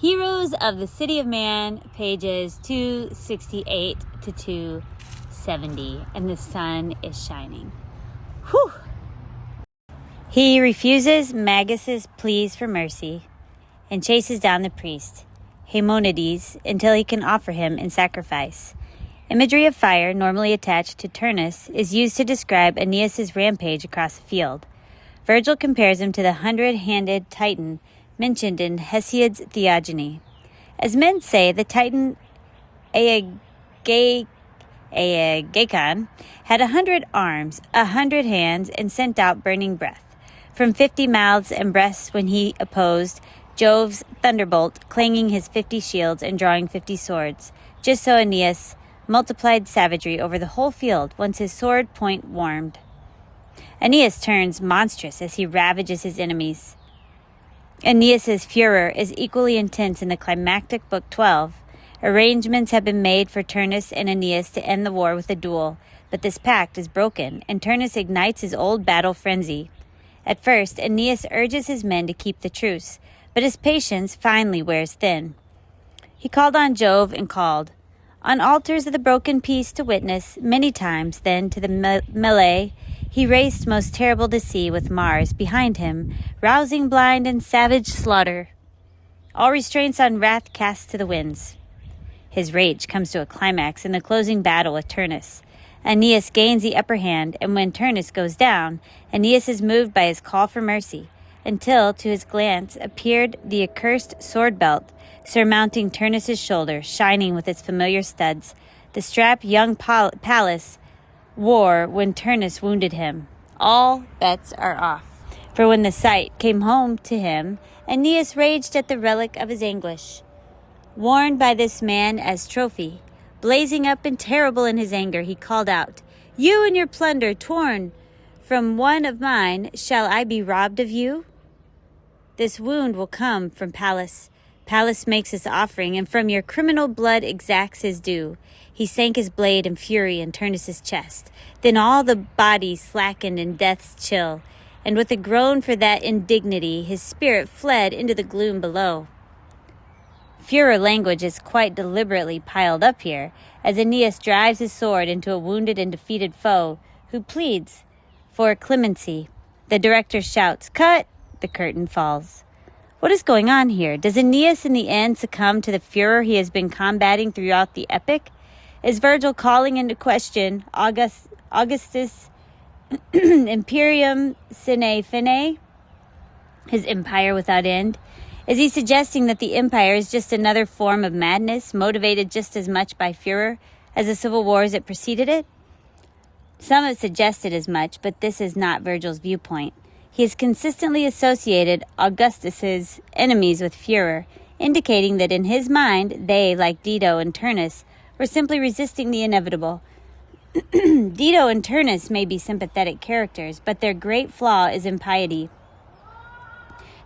Heroes of the City of Man, pages 268 to 270, and the sun is shining. Whew! He refuses Magus's pleas for mercy and chases down the priest, Haemonides, until he can offer him in sacrifice. Imagery of fire, normally attached to Turnus, is used to describe Aeneas's rampage across the field. Virgil compares him to the 100-handed Titan mentioned in Hesiod's Theogony. As men say, the Titan Aegaecon had 100 arms, 100 hands, and sent out burning breath from 50 mouths and breasts when he opposed Jove's thunderbolt, clanging his 50 shields and drawing 50 swords. Just so Aeneas multiplied savagery over the whole field once his sword point warmed. Aeneas turns monstrous as he ravages his enemies. Aeneas's furor is equally intense in the climactic Book 12. Arrangements have been made for Turnus and Aeneas to end the war with a duel, but this pact is broken, and Turnus ignites his old battle frenzy. At first, Aeneas urges his men to keep the truce, but his patience finally wears thin. He called on Jove and called on altars of the broken peace to witness. Many times then to the melee he raced, most terrible to see, with Mars behind him, rousing blind and savage slaughter. All restraints on wrath cast to the winds. His rage comes to a climax in the closing battle with Turnus. Aeneas gains the upper hand, and when Turnus goes down, Aeneas is moved by his call for mercy, until to his glance appeared the accursed sword belt, surmounting Turnus's shoulder, shining with its familiar studs, the strap young Pallas wore when Turnus wounded him. All bets are off. For when the sight came home to him, Aeneas raged at the relic of his anguish, worn by this man as trophy. Blazing up and terrible in his anger, he called out, "You and your plunder, torn from one of mine, shall I be robbed of you? This wound will come from Pallas. Pallas makes his offering, and from your criminal blood exacts his due." He sank his blade in fury in Turnus's chest. Then all the body slackened in death's chill, and with a groan for that indignity, his spirit fled into the gloom below. Furor language is quite deliberately piled up here, as Aeneas drives his sword into a wounded and defeated foe, who pleads for clemency. The director shouts, "Cut!" The curtain falls. What is going on here? Does Aeneas in the end succumb to the furor he has been combating throughout the epic? Is Virgil calling into question Augustus' imperium sine fine, his empire without end? Is he suggesting that the empire is just another form of madness, motivated just as much by furor as the civil wars that preceded it? Some have suggested as much, but this is not Virgil's viewpoint. He has consistently associated Augustus's enemies with furor, indicating that in his mind they, like Dido and Turnus, were simply resisting the inevitable. Dido and Turnus may be sympathetic characters, but their great flaw is impiety,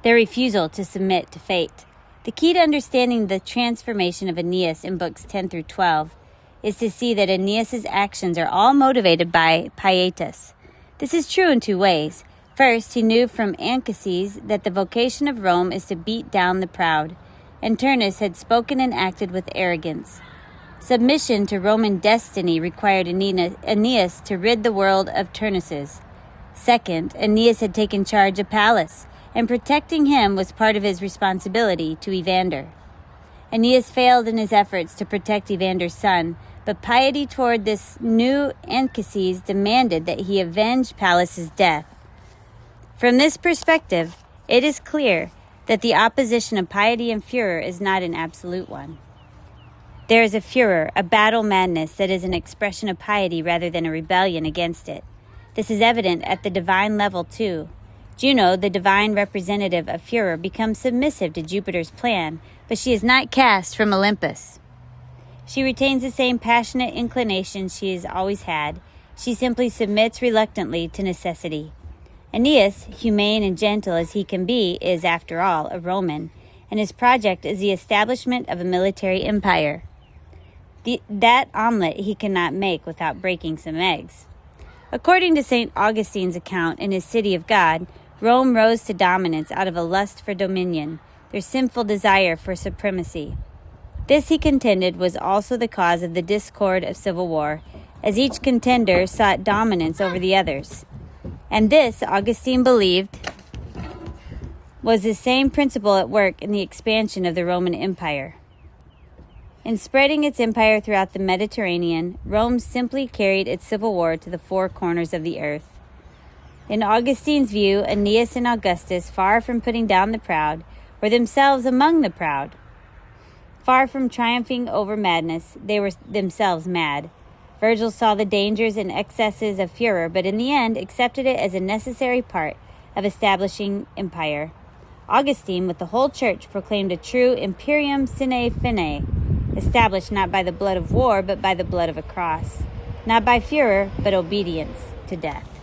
their refusal to submit to fate. The key to understanding the transformation of Aeneas in books 10 through 12 is to see that Aeneas's actions are all motivated by pietas. This is true in two ways. First, he knew from Anchises that the vocation of Rome is to beat down the proud, and Turnus had spoken and acted with arrogance. Submission to Roman destiny required Aeneas to rid the world of Turnuses. Second, Aeneas had taken charge of Pallas, and protecting him was part of his responsibility to Evander. Aeneas failed in his efforts to protect Evander's son, but piety toward this new Anchises demanded that he avenge Pallas's death. From this perspective, it is clear that the opposition of piety and furor is not an absolute one. There is a furor, a battle madness that is an expression of piety rather than a rebellion against it. This is evident at the divine level too. Juno, the divine representative of furor, becomes submissive to Jupiter's plan, but she is not cast from Olympus. She retains the same passionate inclination she has always had. She simply submits reluctantly to necessity. Aeneas, humane and gentle as he can be, is, after all, a Roman, and his project is the establishment of a military empire. That omelet he cannot make without breaking some eggs. According to St. Augustine's account in his City of God, Rome rose to dominance out of a lust for dominion. The their sinful desire for supremacy. This, he contended, was also the cause of the discord of civil war, as each contender sought dominance over the others. And this, Augustine believed, was the same principle at work in the expansion of the Roman Empire. In spreading its empire throughout the Mediterranean, Rome simply carried its civil war to the four corners of the earth. In Augustine's view, Aeneas and Augustus, far from putting down the proud, were themselves among the proud. Far from triumphing over madness, they were themselves mad. Virgil saw the dangers and excesses of furor, but in the end accepted it as a necessary part of establishing empire. Augustine, with the whole church, proclaimed a true imperium sine fine, established not by the blood of war, but by the blood of a cross, not by furor, but obedience to death.